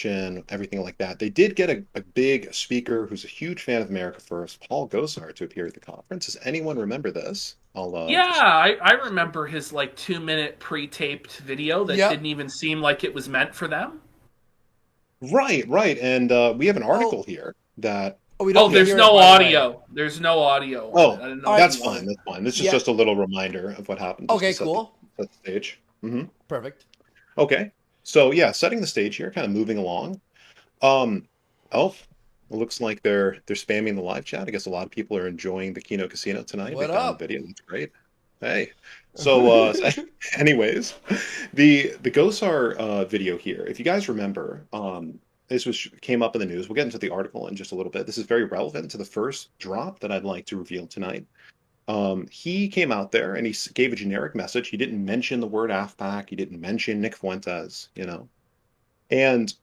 production, everything like that. They did get a big speaker who's a huge fan of America First, Paul Gosar, to appear at the conference. Does anyone remember this? I'll Yeah, just I remember his like 2 minute pre-taped video that Yep. didn't even seem like it was meant for them. right, right, and we have an Oh, article here that oh, we Oh, don't yeah. there's hear it, no by the way. audio. There's no audio on it. Oh, I didn't All know if right. that's you fine. wanted. That's fine. This is Yeah. just a little reminder of what happened, just to Okay. set the Cool. stage. Hmm. Perfect. Okay, so yeah, setting the stage here, kind of moving along. Um, oh, it looks like they're spamming the live chat. I guess a lot of people are enjoying the Kino Casino tonight. They What found the up? video. That's great. Hey. So anyways, the Gosar video here, if you guys remember, this was came up in the news. We'll get into the article in just a little bit. This is very relevant to the first drop that I'd like to reveal tonight. He came out there and gave a generic message. He didn't mention the word AFPAC. He didn't mention Nick Fuentes, And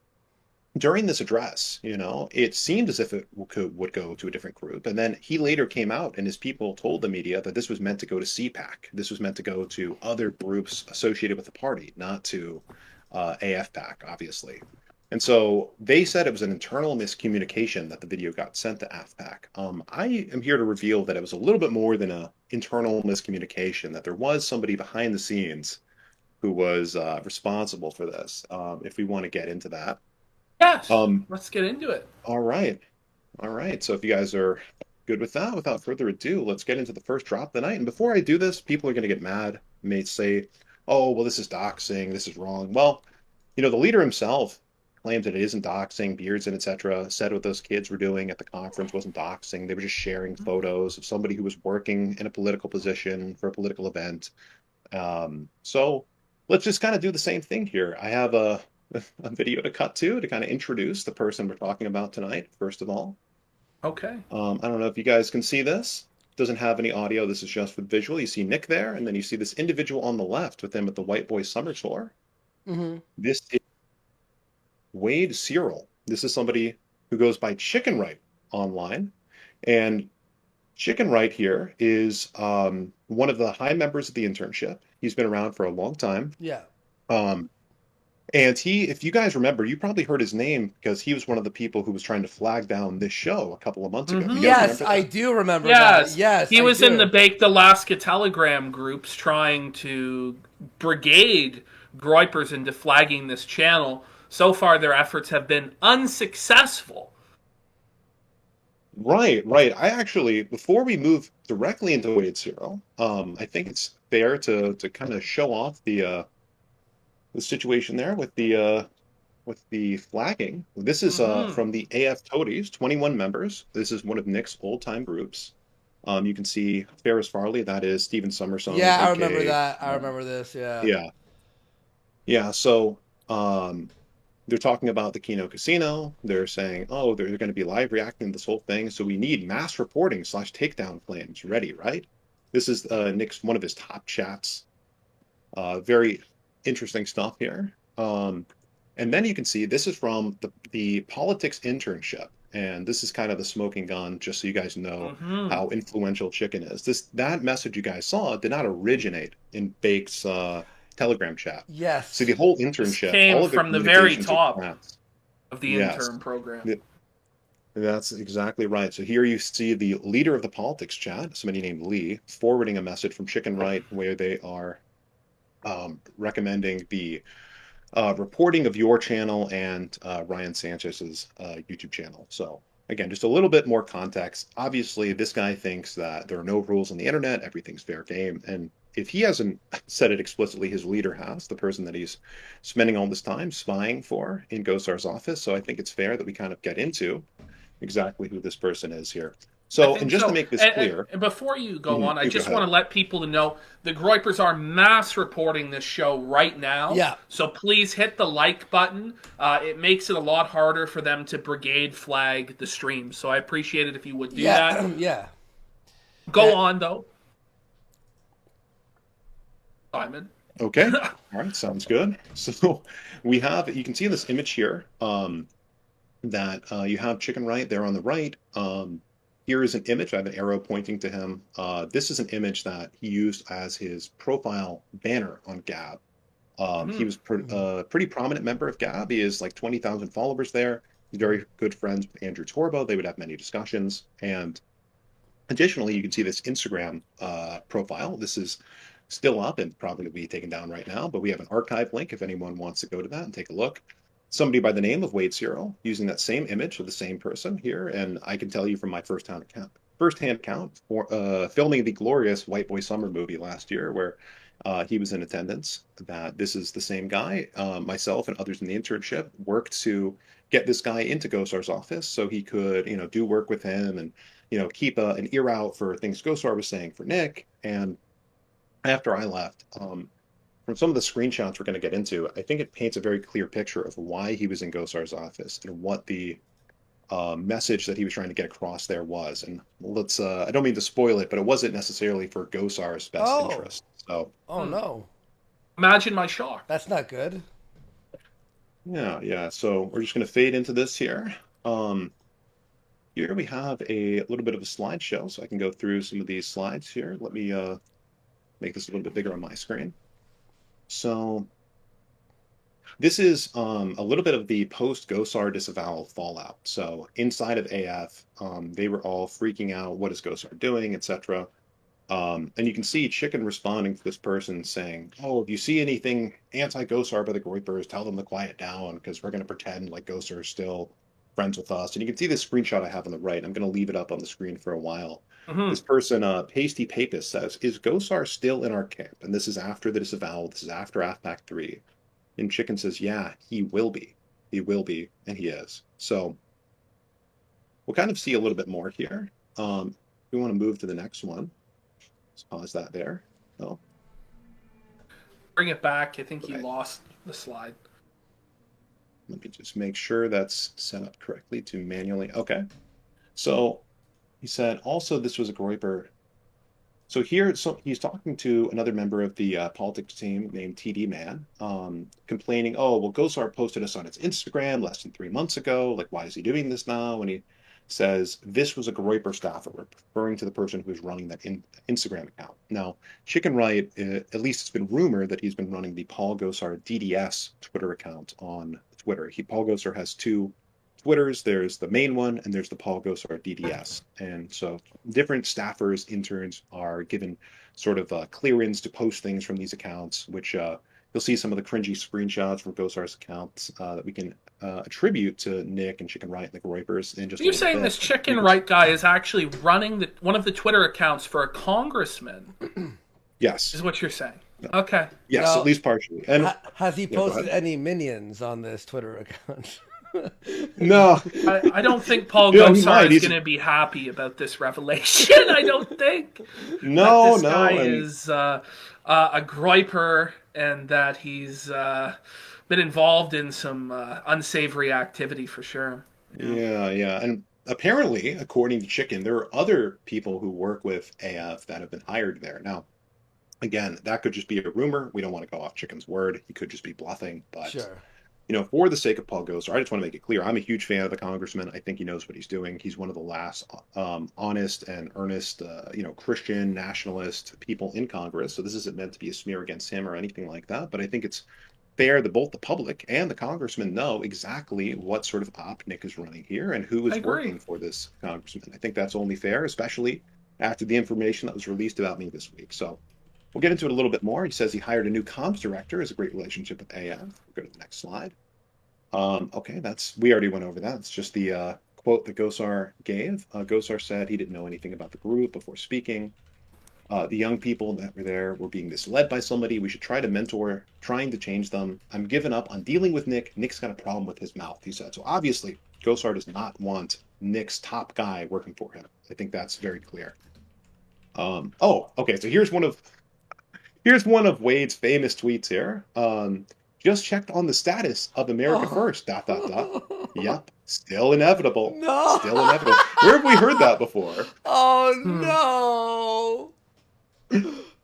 during this address, it seemed as if it would go to a different group. And then he later came out and his people told the media that this was meant to go to CPAC. This was meant to go to other groups associated with the party, not to AFPAC, obviously. And so they said it was an internal miscommunication that the video got sent to AFPAC. I am here to reveal that it was a little bit more than an internal miscommunication, that there was somebody behind the scenes who was responsible for this, if we want to get into that. Yes, Um, let's get into it. all right. All right. So if you guys are good with that, without further ado, let's get into the first drop of the night. And before I do this, people are going to get mad, may say, oh, well, this is doxing, this is wrong. Well, the leader himself claims that it isn't doxing, Beards and etc. said what those kids were doing at the conference wasn't doxing. They were just sharing photos of somebody who was working in a political position for a political event. So let's just kind of do the same thing here. I have a video to cut to kind of introduce the person we're talking about tonight, first of all. Okay. I don't know if you guys can see this. Doesn't have any audio. This is just with visual. You see Nick there, and then you see this individual on the left with him at the White Boy Summer Tour. Hmm. This is Wade Cyril. This is somebody who goes by Chicken Right online. And Chicken Right here is one of the high members of the internship. He's been around for a long time. Yeah. Um, And if you guys remember, you probably heard his name because he was one of the people who was trying to flag down this show a couple of months ago. You guys Yes, remember I that? do remember that. Yes, Yes, he I was in the do. Baked Alaska Telegram groups trying to brigade groypers into flagging this channel. So far, their efforts have been unsuccessful. Right, right. I actually, before we move directly into Wade Zero, I think it's fair to kind of show off the situation there with the flagging. This is Hmm. from the AF Toadies, 21 members. This is one of Nick's old time groups. You can see Ferris Farley, that is Stephen Summerson, Yeah, I remember aka that. I remember this. Yeah. yeah. Yeah, so they're talking about the Kino Casino. They're saying, oh, they're going to be live reacting to this whole thing. So we need mass reporting slash takedown plans ready, right? This is Nick's one of his top chats. Very interesting stuff here. And then you can see this is from the politics internship. And this is kind of the smoking gun, just so you guys know Hmm. how influential Chicken is. That message you guys saw did not originate in Bake's Telegram chat. See, the Yes. whole This internship, all came of their from the very communications are top chats. of the Yes, intern program. th- that's exactly right. So here you see the leader of the politics chat, somebody named Lee, forwarding a message from Chicken Right where they are recommending the reporting of your channel and Ryan Sanchez's YouTube channel. So again, just a little bit more context. Obviously, this guy thinks that there are no rules on the internet, everything's fair game. And if he hasn't said it explicitly, his leader has, the person that he's spending all this time spying for in Gosar's office. So I think it's fair that we kind of get into exactly who this person is here. I So, and think just to so. make this And, clear, and before you go mhm, on, I you go just want ahead. to let people to know the Groypers are mass reporting this show right now. Yeah. So please hit the like button. It makes it a lot harder for them to brigade flag the stream. So I appreciate it if you would do that. Yeah. Yeah. Go on though, Simon. Okay. All right. Sounds good. So we have, you can see this image here. That you have Chicken Right there on the right. Here is an image. I have an arrow pointing to him. This is an image that he used as his profile banner on Gab. He Mhm. was pretty prominent member of Gab. He has like 20,000 followers there. He's very good friends with Andrew Torbo. They would have many discussions. And additionally, you can see this Instagram profile. This is still up and probably going to be taken down right now, but we have an archive link if anyone wants to go to that and take a look. Somebody by the name of Wade Cyril using that same image of the same person here, and I can tell you from my first-hand account, for filming the glorious White Boy Summer movie last year, where he was in attendance, that this is the same guy. Myself and others in the internship worked to get this guy into Gosar's office so he could, do work with him and, keep an ear out for things Gosar was saying for Nick. And after I left, from some of the screenshots we're going to get into, I think it paints a very clear picture of why he was in Gosar's office and what the message that he was trying to get across there was. And I don't mean to spoil it, but it wasn't necessarily for Gosar's best Oh. interest. So, Oh Hmm. no. Imagine my shock. That's not good. yeah, yeah. So we're just going to fade into this here. Um, Here we have a little bit of a slideshow, so I can go through some of these slides here. Let me make this a little bit bigger on my screen. So this is a little bit of the post-Gosar disavowal fallout. So inside of AF, they were all freaking out. What is Gosar doing, etc. And you can see Chicken responding to this person saying, "Oh, if you see anything anti-Gosar by the Groypers, tell them to quiet down because we're going to pretend like Gosar is still friends with us." And you can see this screenshot I have on the right. I'm going to leave it up on the screen for a while. Hmm. This person, Pasty Papist, says, "Is Gosar still in our camp?" And this is after the disavowal. This is after AFPAC 3. And Chicken says, "Yeah, he will be. He will be, and he is." So we'll kind of see a little bit more here. We want to move to the next one. Let's pause that there. Oh, Bring it back. I think you okay. lost the slide. Let me just make sure that's set up correctly to manually. Okay. So he said, also, this was a Groyper. So here, he's talking to another member of the politics team named TD Man, complaining, "Oh, well, Gosar posted us on its Instagram less than 3 months ago. Like, why is he doing this now?" And he says, "This was a Groyper staffer," referring to the person who's running that Instagram account. Now, Chicken Right, at least it's been rumored that he's been running the Paul Gosar DDS Twitter account on Twitter. Paul Gosar has two Twitters. There's the main one, and there's the Paul Gosar DDS. And so different staffers, interns are given sort of clearance to post things from these accounts, which you'll see some of the cringy screenshots from Gosar's accounts that we can attribute to Nick and Chicken Right and the Groypers in just a You're little saying bit. this Chicken Right guy is actually running one of the Twitter accounts for a congressman, Yes. is what you're saying. No. Okay. Yes, at Now, least partially. And has he yeah, go posted ahead. any minions on this Twitter account? No, I don't think Paul he Gosar might. is He's going to be happy about this revelation. I don't think that no, this guy no, and is a groiper and that he's been involved in some unsavory activity for sure. Yeah. yeah, yeah. And apparently, according to Chicken, there are other people who work with AF that have been hired there. Now, again, that could just be a rumor. We don't want to go off Chicken's word. He could just be bluffing. But, Sure. for the sake of Paul Gosar, I just want to make it clear. I'm a huge fan of the congressman. I think he knows what he's doing. He's one of the last honest and earnest, Christian nationalist people in Congress. So this isn't meant to be a smear against him or anything like that. But I think it's fair that both the public and the congressman know exactly what sort of op Nick is running here and who I is agree. working for this congressman. I think that's only fair, especially after the information that was released about me this week. So we'll get into it a little bit more. He says he hired a new comms director, has a great relationship with AF. We'll go to the next slide. Okay, we already went over that. It's just the quote that Gosar gave. Gosar said he didn't know anything about the group before speaking. The young people that were there were being misled by somebody. We should try to mentor, trying to change them. I'm giving up on dealing with Nick. Nick's got a problem with his mouth, he said. So obviously, Gosar does not want Nick's top guy working for him. I think that's very clear. Okay. So here's one of Wade's famous tweets here. Just checked on the status of America Oh. First. ... Yep. Still inevitable. No. Still inevitable. Where have we heard that before? Oh no.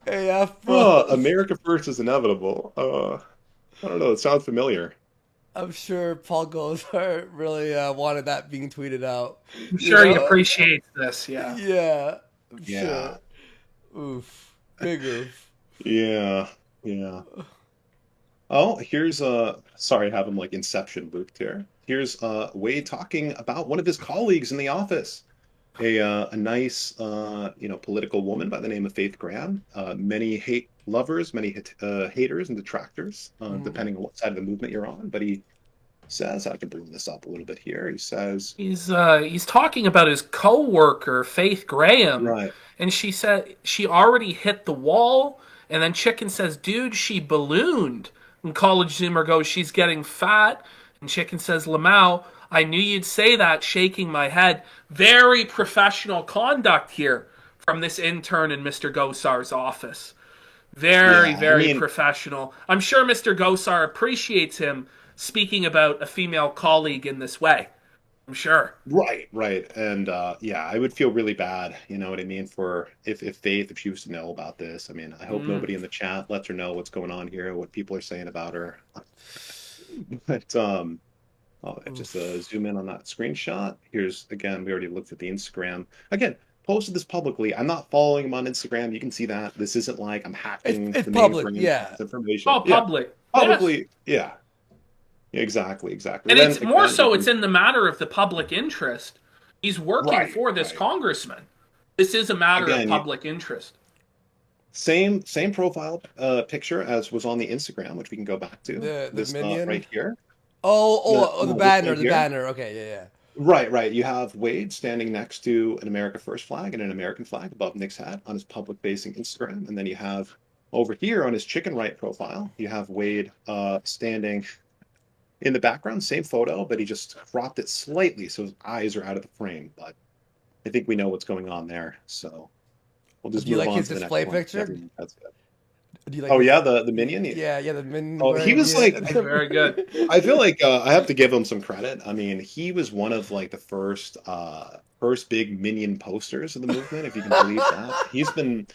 AF America First is inevitable. I don't know. It sounds familiar. I'm sure Paul Gosar really wanted that being tweeted out. I'm You sure he know? appreciates this. Yeah. Yeah. I'm Yeah. sure. Oof. Big oof. Yeah. Yeah. Oh, here's sorry, I have him like Inception looped here. Here's Wade talking about one of his colleagues in the office, a nice political woman by the name of Faith Graham. Many hate lovers, many haters and detractors, Mm. depending on what side of the movement you're on. But he says, I can bring this up a little bit here. He says, He's talking about his coworker Faith Graham, right, and she said she already hit the wall. And then Chicken says, "Dude, she ballooned." And College Zoomer goes, "She's getting fat." And Chicken says, "Lamau, I knew you'd say that." Shaking my head. Very professional conduct here from this intern in Mr. Gosar's office. Very, yeah, I very mean, professional. I'm sure Mr. Gosar appreciates him speaking about a female colleague in this way. I'm sure. right, right. And yeah, I would feel really bad, you know what I mean, for if Faith, if she was to know about this. I mean, I hope Mm. nobody in the chat lets her know what's going on here, what people are saying about her. But I'll just Oof. zoom in on that screenshot. Here's again, we already looked at the Instagram. Again, posted this publicly. I'm not following him on Instagram. You can see that. This isn't like I'm hacking It's the public, mainframe for yeah. this information. All Yeah, public. Yes. publicly. Yeah, exactly, exactly. And Then it's more again, you so, it's can in the matter of the public interest. He's working right, for this right. congressman. This is a matter of Again, public interest. same profile picture as was on the Instagram, which we can go back to. The This minion. right here. The No, this banner, right the here. banner. Okay, yeah, Right, right. You have Wade standing next to an America First flag and an American flag above Nick's hat on his public-facing Instagram, and then you have over here on his chicken right profile, you have Wade standing in the background, same photo, but he just cropped it slightly so his eyes are out of the frame. But I think we know what's going on there, so we'll yeah. just Do you move like on his to the next display one. picture? Everyone, that's good. Do you like Oh his? yeah, the minion. Yeah, yeah, the minion Oh, he wearing was the. like, Very good. I feel like I have to give him some credit. I mean, he was one of like the first big Minion posters of the movement, if you can believe that. He's been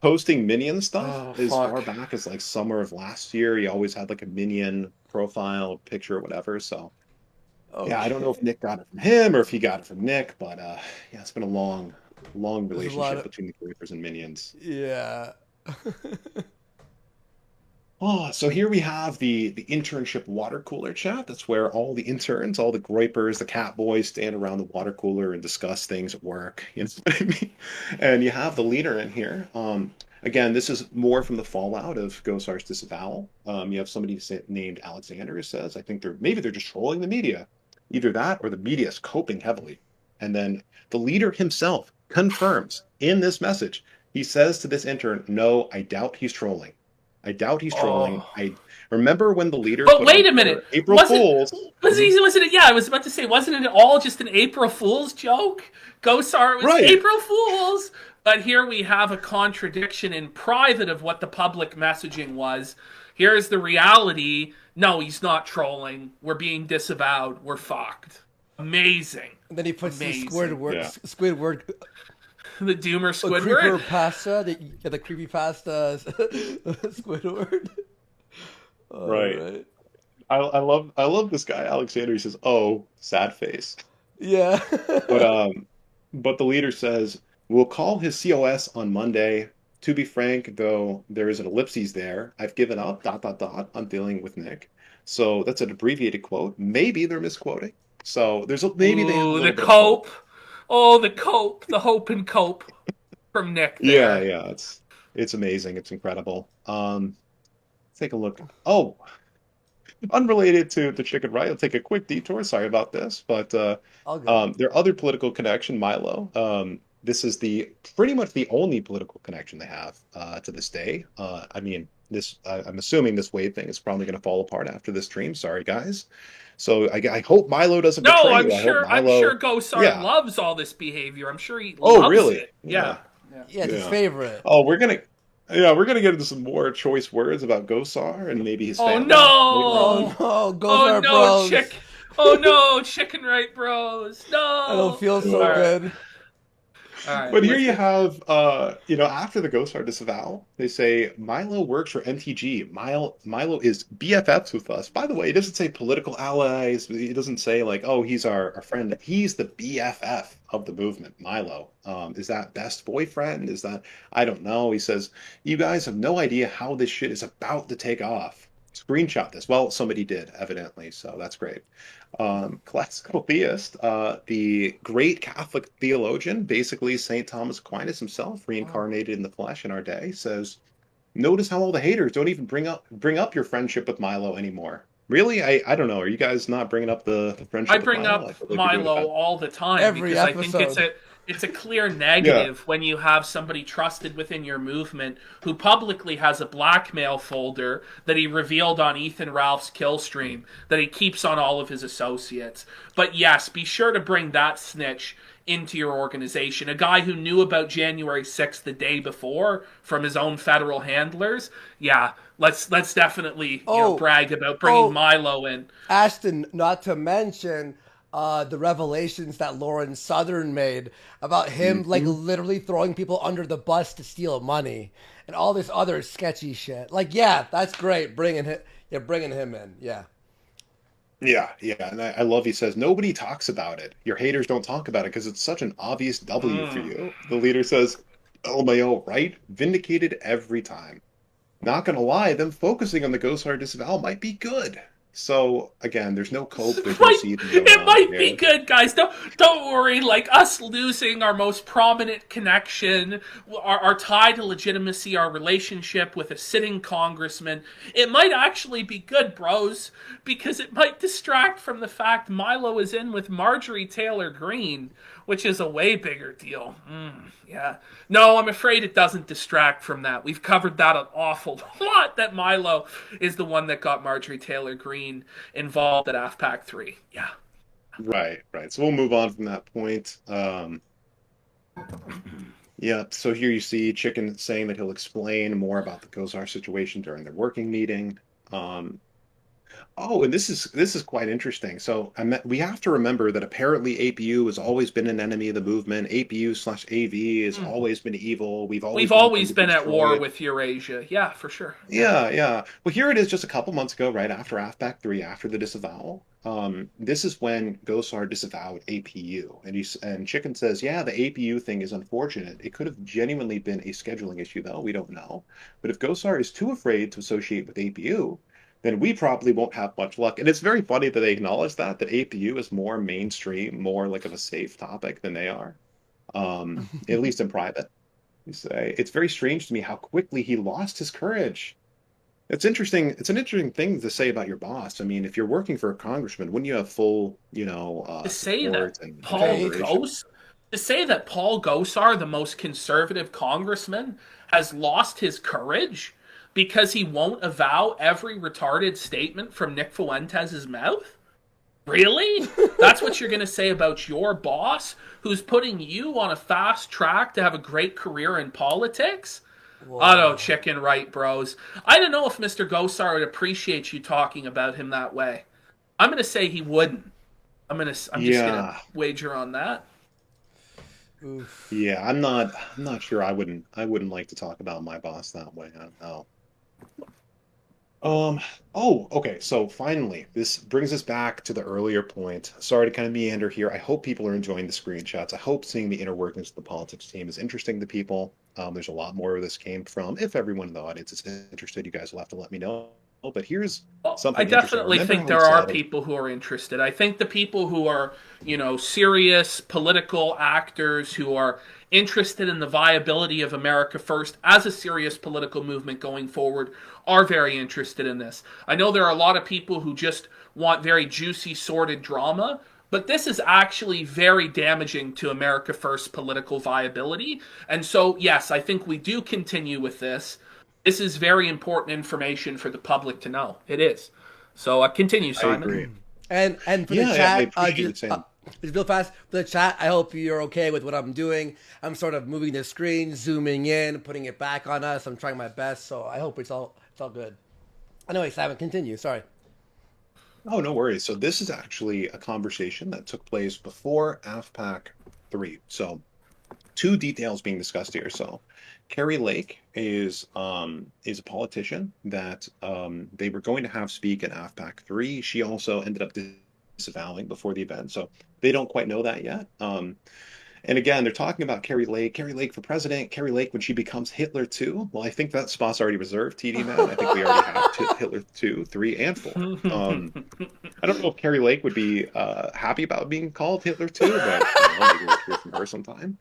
posting Minion stuff Oh, as far fuck. back as like summer of last year. He always had like a Minion profile picture or whatever. So yeah, I don't know if Okay. Nick got it from him or if he got it from Nick, but yeah, it's been a long There's a lot relationship of. between the Creepers and Minions. Yeah. Oh, so here we have the internship water cooler chat. That's where all the interns, all the groypers, the cat boys stand around the water cooler and discuss things at work. You know what I mean? And you have the leader in here. Again, this is more from the fallout of Gosar's disavowal. You have somebody named Alexander who says, I think they're just trolling the media. Either that or the media is coping heavily. And then the leader himself confirms in this message. He says to this intern, no, I doubt he's trolling. I doubt he's trolling. Oh. I remember when the leader But put on wait a minute. Twitter, April Wasn't Fools. was Mhm. it, wasn't it? Yeah, I was about to say, wasn't it all just an April Fool's joke? Gosar, it was Right. April Fools. But here we have a contradiction in private of what the public messaging was. Here's the reality. No, he's not trolling. We're being disavowed. We're fucked. Amazing. And then he puts the Amazing. Yeah. Squidward, The Doomer creeper Squidward. pasta, the creepy pasta Squidward. All Right. right. I love this guy, Alexander. He says, oh, sad face. Yeah. But but the leader says, we'll call his COS on Monday. To be frank, though, there is an ellipses there. I've given up, dot, dot, dot, on dealing with Nick. So that's an abbreviated quote. Maybe they're misquoting. So maybe they have a Ooh, the little bit of hope. cope. Oh, the cope. The hope and cope from Nick Yeah, there. yeah, it's amazing. It's incredible. Take a look. Oh, unrelated to the chicken right. I'll take a quick detour. Sorry about this, but All good. their other political connection, Milo. This is the pretty much the only political connection they have to this day. I mean, I'm assuming this Wade thing is probably going to fall apart after this stream. Sorry, guys. So I hope Milo doesn't No, betray I'm you. I hope sure. I'm sure Milo. Gosar Yeah. loves all this behavior. I'm sure he Oh, loves really? it. Yeah. Yeah. Yeah. Yeah, it's his Yeah. favorite. Oh, we're gonna get into some more choice words about Gosar and maybe his Oh family later Oh on. no! no, goes Oh our no, bros. chick! Oh no, chicken right, bros! I don't No. feel All so Yeah. right, good. all right. But here Let's you get. have, after the Ghost Star disavow, they say Milo works for MTG. Milo is BFFs with us. By the way, it doesn't say political allies. It doesn't say like, oh, he's our friend. He's the BFF of the movement. Milo. Is that best boyfriend? Is that I don't know. He says you guys have no idea how this shit is about to take off. screenshot this. Well, somebody did, evidently, so that's great. Classical theist, the great Catholic theologian, basically St. Thomas Aquinas himself, Oh. reincarnated in the flesh in our day, says, "Notice how all the haters don't even bring up your friendship with Milo anymore." Really? I don't know. Are you guys not bringing up the I friendship with bring Milo? I up feel like you're doing a Milo bad. all the time Every because I think episode. it's a clear Yeah. negative when you have somebody trusted within your movement who publicly has a blackmail folder that he revealed on Ethan Ralph's kill stream that he keeps on all of his associates. But yes, be sure to bring that snitch into your organization. A guy who knew about January 6th the day before from his own federal handlers. Yeah, let's definitely, Oh, brag about bringing oh, Milo in. Ashton, not to mention the revelations that Lauren Southern made about him, like Mhm. literally throwing people under the bus to steal money and all this other sketchy shit. Like, yeah, that's great. Bringing him in. Yeah. Yeah, yeah, and I love he says nobody talks about it. Your haters don't talk about it because it's such an obvious W for Mm. you. The leader says, "LMAO, right? Vindicated every time." Not gonna lie, them focusing on the Gosar disavow might be good. So again, there's no cope, there's no seething going It on might be here. good, guys. Don't worry. Like us losing our most prominent connection, our tie to legitimacy, our relationship with a sitting congressman. It might actually be good, bros, because it might distract from the fact Milo is in with Marjorie Taylor Greene, which is a way bigger deal. Yeah. No, I'm afraid it doesn't distract from that. We've covered that an awful lot. That Milo is the one that got Marjorie Taylor Greene involved at AFPAC 3. Yeah. Right, right. So we'll move on from that point. Yeah, so here you see Chicken saying that he'll explain more about the Gosar situation during their working meeting. Um, Oh, and this is quite interesting. So we have to remember that apparently APU has always been an enemy of the movement. APU/AV has Mm. always been evil. We've We've always want them always to be been at war destroyed. with Eurasia. Yeah, for sure. Yeah. Yeah, yeah. Well, here it is just a couple months ago, right after AFPAC 3, after the disavowal. This is when Gosar disavowed APU. And Chicken says, yeah, the APU thing is unfortunate. It could have genuinely been a scheduling issue, though. We don't know. But if Gosar is too afraid to associate with APU, then we probably won't have much luck. And it's very funny that they acknowledge that APU is more mainstream, more like of a safe topic than they are, at least in private. You say it's very strange to me how quickly he lost his courage. It's interesting. It's an interesting thing to say about your boss. I mean, if you're working for a congressman, wouldn't you have full, To say that support and Paul Faith. admiration? Gos to say that Paul Gosar, the most conservative congressman, has lost his courage because he won't avow every retarded statement from Nick Fuentes' mouth? Really? That's what you're going to say about your boss, who's putting you on a fast track to have a great career in politics? Auto Whoa. chicken right, bros. I don't know if Mr. Gosar would appreciate you talking about him that way. I'm going to say he wouldn't. I'm just going to Yeah, wager on that. Oof. yeah. I'm not sure. I wouldn't like to talk about my boss that way. I don't know. Um, oh, okay. So finally, this brings us back to the earlier point. Sorry to kind of meander here. I hope people are enjoying the screenshots. I hope seeing the inner workings of the politics team is interesting to people. There's a lot more where this came from. If everyone in the audience is interested, you guys will have to let me know. But here's Well, I something interesting. definitely Remember think how we there are said, people who are interested. I think the people who are, serious political actors who are interested in the viability of America First as a serious political movement going forward are very interested in this. I know there are a lot of people who just want very juicy, sordid drama, but this is actually very damaging to America First political viability. And so, yes, I think we do continue with this. This is very important information for the public to know. It is. So continue, I Simon. agree. And for the Yeah, yeah, I chat, appreciate you saying. just real fast for the chat. I hope you're okay with what I'm doing. I'm sort of moving the screen, zooming in, putting it back on us. I'm trying my best, so I hope it's all good. Anyway, Simon, continue. Sorry. Oh, no worries. So this is actually a conversation that took place before AFPAC 3. So two details being discussed here. So Carrie Lake is a politician that they were going to have speak in AFPAC 3. She also ended up disavowing before the event. So they don't quite know that yet. And again, they're talking about Carrie Lake for president, Carrie Lake when she becomes Hitler too. Well, I think that spot's already reserved, TD man. I think we already have Hitler 2, 3, and 4. I don't know if Carrie Lake would be happy about being called Hitler too, but maybe we'll hear from her sometime.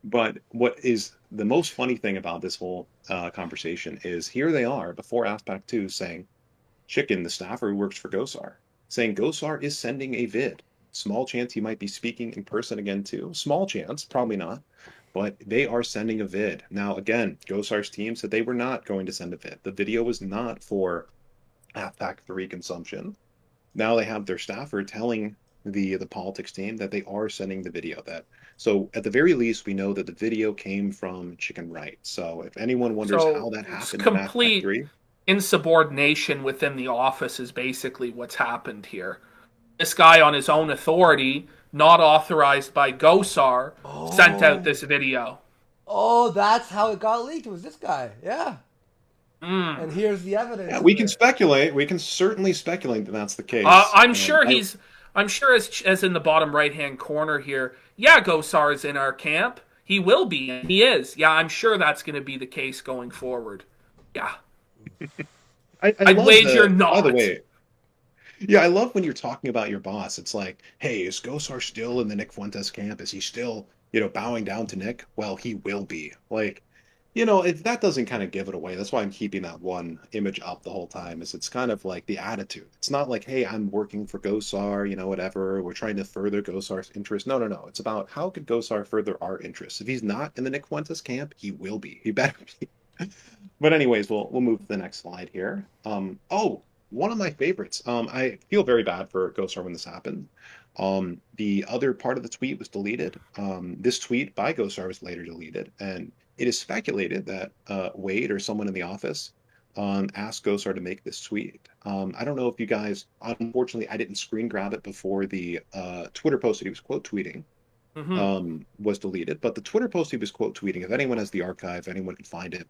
But what is the most funny thing about this whole conversation is here they are before Aspect 2 saying, Chicken, the staffer who works for Gosar, saying Gosar is sending a vid. Small chance he might be speaking in person again too. Small chance, probably not. But they are sending a vid. Now, again, Gosar's team said they were not going to send a vid. The video was not for Aspect 3 consumption. Now they have their staffer telling the politics team that they are sending the video. That so at the very least we know that the video came from Chicken Right. So if anyone wonders how So that it's happened in Mass Effect complete 3, insubordination within the office is basically what's happened here. This guy on his own authority, not authorized by Gosar, sent out Oh, this video. oh, that's how it got leaked. It was this guy. Yeah. Mm. And here's the yeah, evidence we of can it. speculate. We can certainly speculate that that's the case. I'm And sure he's. I'm sure as in the bottom right hand corner here. Yeah, Gosar is in our camp. He will be, and he is. Yeah, I'm sure that's going to be the case going forward. Yeah, I I'd love wager the, by the not. way, yeah, I love when you're talking about your boss. It's like, hey, is Gosar still in the Nick Fuentes camp? Is he still, bowing down to Nick? Well, he will be. Like, if that doesn't kind of give it away, that's why I'm keeping that one image up the whole time, is it's kind of like the attitude. It's not like, hey, I'm working for Gosar, whatever. We're trying to further Gosar's interest. No, no, no. It's about how could Gosar further our interests? If he's not in the Nick Fuentes camp, he will be. He better be. But anyways, we'll move to the next slide here. One of my favorites. I feel very bad for Gosar when this happened. The other part of the tweet was deleted. This tweet by Gosar was later deleted, and it is speculated that Wade or someone in the office asked Gosar to make this tweet. I don't know if you guys. Unfortunately, I didn't screen grab it before the Twitter post that he was quote tweeting Hmm. was deleted. But the Twitter post he was quote tweeting, if anyone has the archive, anyone can find it,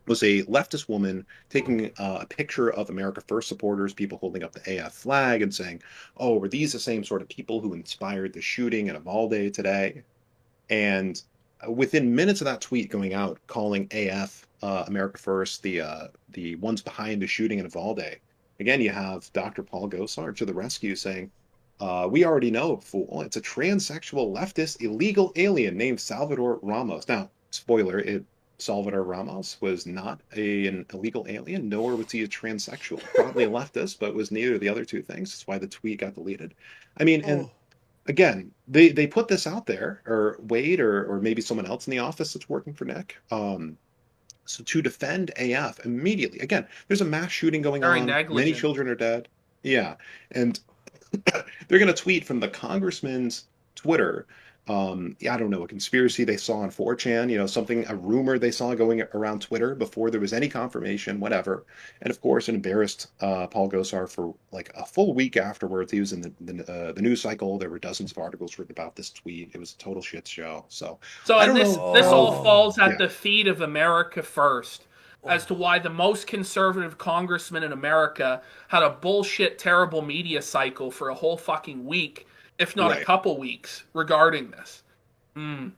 was a leftist woman taking a picture of America First supporters, people holding up the AF flag and saying, "Oh, were these the same sort of people who inspired the shooting in Uvalde today?" And within minutes of that tweet going out, calling AF America First the ones behind the shooting in Uvalde, again you have Dr. Paul Gosar to the rescue saying, "We already know, fool. It's a transsexual leftist illegal alien named Salvador Ramos." Now, spoiler: Salvador Ramos was not an illegal alien, nor was he a transsexual. Probably a leftist, but was neither of the other two things. That's why the tweet got deleted. I mean, and Oh, again, they put this out there, or Wade, or maybe someone else in the office that's working for Nick. So to defend AF immediately, again, there's a mass shooting going Very on. Many negligent. children are dead. Yeah, and they're going to tweet from the congressman's Twitter. Yeah, I don't know, a conspiracy they saw on 4chan, something, a rumor they saw going around Twitter before there was any confirmation, whatever. And of course, it embarrassed Paul Gosar for like a full week afterwards. He was in the news cycle. There were dozens of articles written about this tweet. It was a total shit show. So So, I and don't this know this all how. oh, falls at Yeah, the feet of America First, as oh, to why the most conservative congressman in America had a bullshit, terrible media cycle for a whole fucking week, if not a right. couple weeks, regarding this.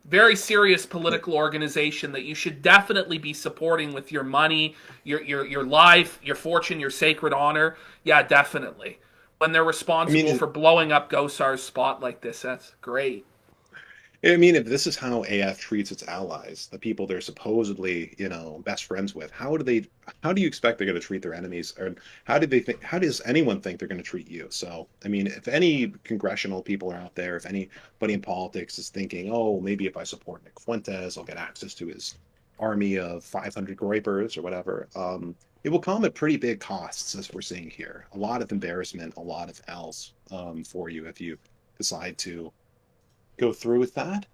Very serious Yeah. political organization that you should definitely be supporting with your money, your life, your fortune, your sacred honor. Yeah, definitely. When they're I mean, responsible for blowing up Gosar's spot like this, that's great. if this is how AF treats its allies, the people they're supposedly, best friends with, how do you expect they're going to treat their enemies? Or how does anyone think they're going to treat you? So, I mean, if any congressional people are out there, if anybody in politics is thinking, oh, maybe if I support Nick Fuentes, I'll get access to his army of 500 gripers or whatever, it will come at pretty big costs, as we're seeing here. A lot of embarrassment, a lot of else for you if you decide to go through with that.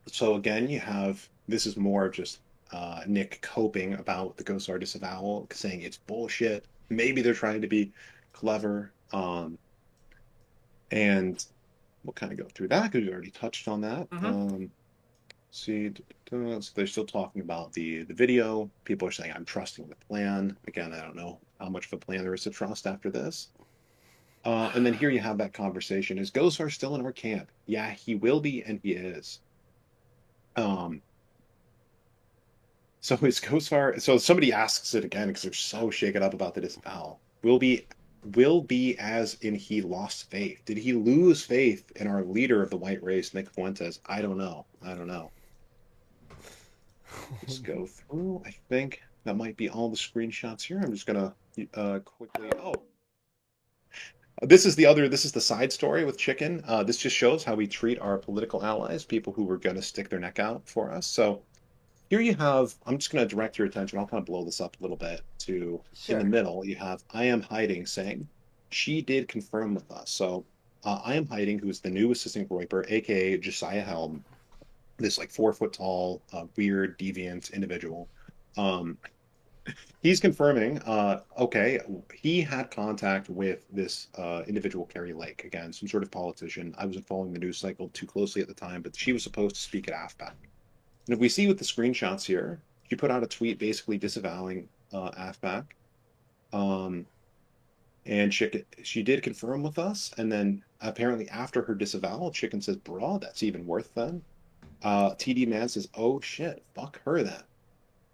So again, you have this is more just Nick coping about the Ghost disavowal, saying it's bullshit. Maybe they're trying to be clever. And we'll kind of go through that because we already touched on that. Hmm. See, so they're still talking about the video. People are saying I'm trusting the plan. Again, I don't know how much of a plan there is to trust after this. And then here you have that conversation. Is Gosar still in our camp? Yeah, he will be, and he is. Um, so is Gosar, so somebody asks it again because they're so shaken up about the disavow. Will be as in he lost faith. Did he lose faith in our leader of the white race, Nick Fuentes? I don't know. I don't know. Let's go through. I think that might be all the screenshots here. I'm just gonna quickly. Oh, this is the side story with Chicken. This just shows how we treat our political allies, people who were gonna stick their neck out for us. So here you have, I'm just gonna direct your attention. I'll kind of blow this up a little bit to in the Sure. middle, you have I am hiding saying she did confirm with us. So I am hiding, who's the new assistant Groiper, aka Josiah Helm, this like 4 foot tall, weird, deviant individual. Um, he's confirming, okay, he had contact with this individual, Carrie Lake, again, some sort of politician. I wasn't following the news cycle too closely at the time, but she was supposed to speak at AFPAC. And if we see with the screenshots here, she put out a tweet basically disavowing AFPAC. Um, and she did confirm with us. And then apparently after her disavowal, Chicken says, bro, that's even worth then. TD Man says, oh shit, fuck her then.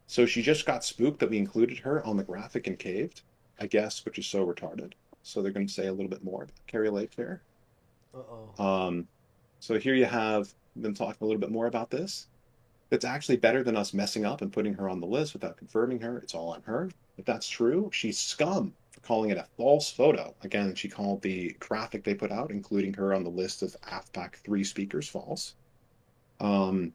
So she just got spooked that we included her on the graphic and caved, I guess, which is so retarded. So they're going to say a little bit more about Carrie Lake here. Uh-oh. Um, so here you have them talking a little bit more about this. That's actually better than us messing up and putting her on the list without confirming her. It's all on her. If that's true, she's scum for calling it a false photo. Again, she called the graphic they put out, including her on the list of AFPAC 3 speakers, false. Um,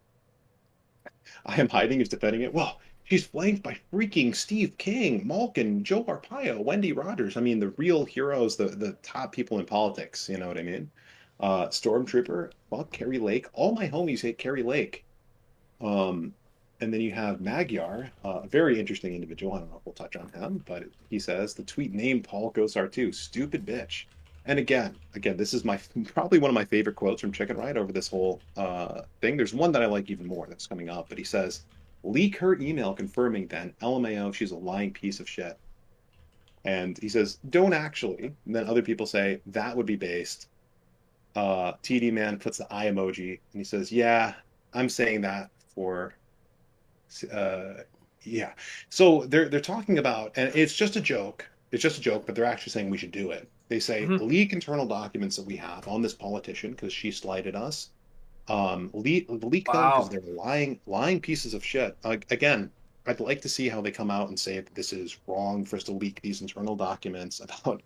I am hiding is defending it. Well, she's flanked by freaking Steve King, Malkin, Joe Arpaio, Wendy Rogers. I mean, the real heroes, the top people in politics. You know what I mean? Stormtrooper, fuck Carrie Lake. All my homies hate Carrie Lake. Um, and then you have Magyar, a very interesting individual. I don't know if we'll touch on him, but he says the tweet named Paul Gosar too. Stupid bitch. And again, this is my probably one of my favorite quotes from Chicken Ride over this whole thing. There's one that I like even more that's coming up, but he says, "Leak her email confirming then LMAO she's a lying piece of shit." And he says, "Don't actually." And then other people say that would be based. TD Man puts the eye emoji, and he says, "Yeah, I'm saying that for uh, yeah." So they're talking about, and it's just a joke. It's just a joke, but they're actually saying we should do it. They say Mhm. leak internal documents that we have on this politician because she slighted us. Leak them because Wow. they're lying pieces of shit. Again, I'd like to see how they come out and say that this is wrong for us to leak these internal documents about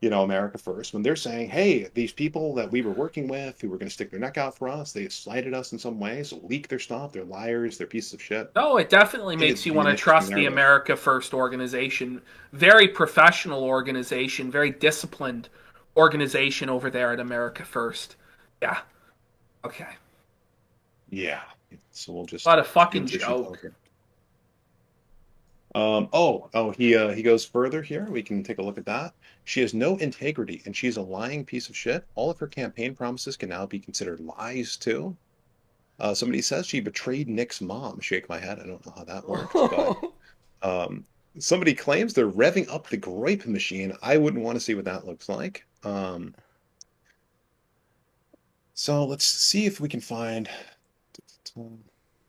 America First, when they're saying, hey, these people that we were working with who were going to stick their neck out for us, they slighted us in some way, so leak their stuff, they're liars, they're pieces of shit. No, it definitely I think makes it'd you be want an to interesting trust the narrative. America First organization. Very professional organization, very disciplined organization over there at America First. Yeah. Okay. Yeah. So we'll just What a fucking transition joke. over. He goes further here. We can take a look at that. She has no integrity and she's a lying piece of shit. All of her campaign promises can now be considered lies too. Somebody says she betrayed Nick's mom. Shake my head. I don't know how that worked, but Um, somebody claims they're revving up the grape machine. I wouldn't want to see what that looks like. So let's see if we can find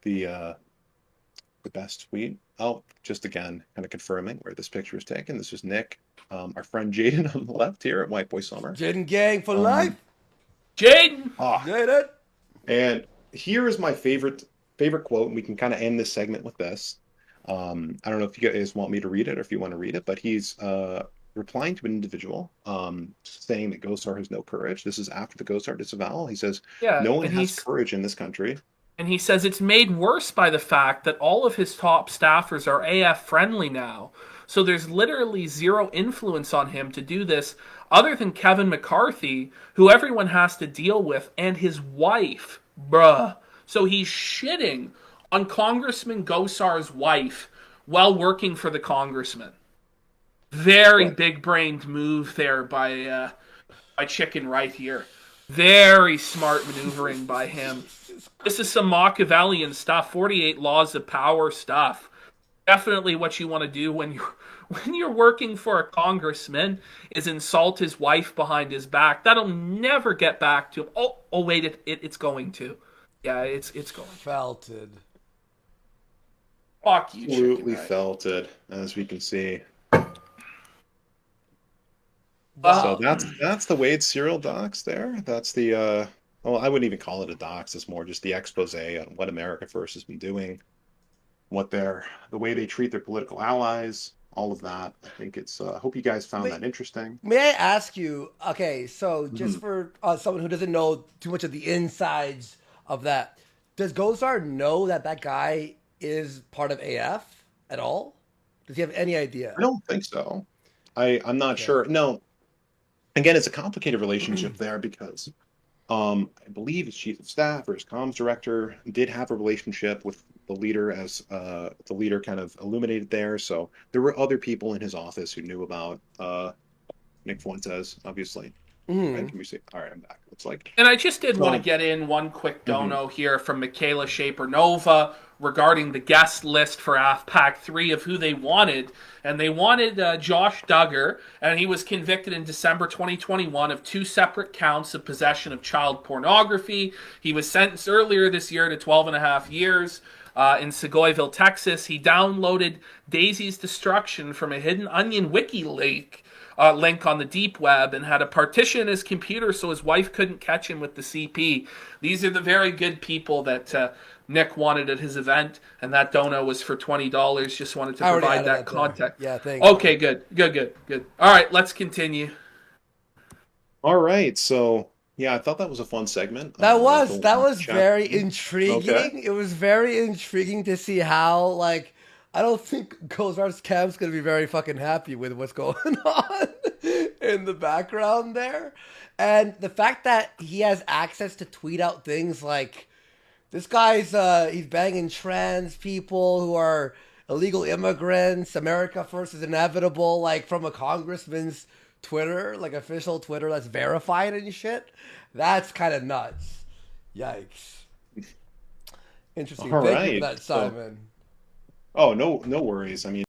the uh, the best tweet. Oh, just again, kind of confirming where this picture is taken. This is Nick, our friend Jaden on the left here at White Boy Summer. Jaden Gang for life. Um, Jaden! ah, Jaden. and here is my favorite quote, and we can kind of end this segment with this. I don't know if you guys want me to read it or if you want to read it, but he's replying to an individual saying that Gosar has no courage. This is after the Gosar disavowal. He says, Yeah, no one has courage in this country. and he says it's made worse by the fact that all of his top staffers are AF friendly now. So there's literally zero influence on him to do this other than Kevin McCarthy, who everyone has to deal with, and his wife. Bruh. So he's shitting on Congressman Gosar's wife while working for the congressman. Very Right. big brained move there by Chicken right here. Very smart maneuvering by him. This is some Machiavellian stuff, 48 laws of power stuff. Definitely what you want to do when you're working for a congressman is insult his wife behind his back. That'll never get back to him. Oh wait, it's going to. Yeah, it's going to. Felted. Fuck you, chicken Absolutely nugget. felt it, as we can see. So Wow. that's the Wade serial docs there. That's the well, I wouldn't even call it a docs. It's more just the expose on what America First has been doing, what the way they treat their political allies, all of that. I think it's. I hope you guys found May, that interesting. may I ask you? Okay, so just Mhm. for someone who doesn't know too much of the insides of that, does Gosar know that that guy is part of AF at all? Does he have any I idea? don't think so. I'm not Okay. sure. No, again, it's a complicated relationship there because I believe his chief of staff or his comms director did have a relationship with the leader as the leader kind of illuminated there. So there were other people in his office who knew about Nick Fuentes, obviously. Right? Hmm. Can we see? All right, I'm back. Looks like. And I just did want to So, get in one quick mhm. dono here from Michaela Shaper Nova regarding the guest list for AFPAC 3 of who they wanted. And they wanted Josh Duggar, and he was convicted in December 2021 of 2 separate counts of possession of child pornography. He was sentenced earlier this year to 12 and a half years. In Segoyville, Texas, he downloaded Daisy's Destruction from a Hidden Onion wiki link on the deep web and had a partition in his computer so his wife couldn't catch him with the CP. These are the very good people that Nick wanted at his event, and that dono was for $20. Just wanted to I already provide added that that there. context. Yeah, thank you. Okay, good. All right, let's continue. All right. So yeah, I thought that was a fun segment. That Let was the that was chat. very Okay. intriguing. It was very intriguing to see how like I don't think Gozar's camp's gonna be very fucking happy with what's going on in the background there. And the fact that he has access to tweet out things like this guy's he's banging trans people who are illegal immigrants. America first is inevitable, like from a congressman's Twitter, like official Twitter that's verified and shit. That's kind of nuts. Yikes. Interesting. All Thank you for right. that, So Simon. oh, no worries. I mean.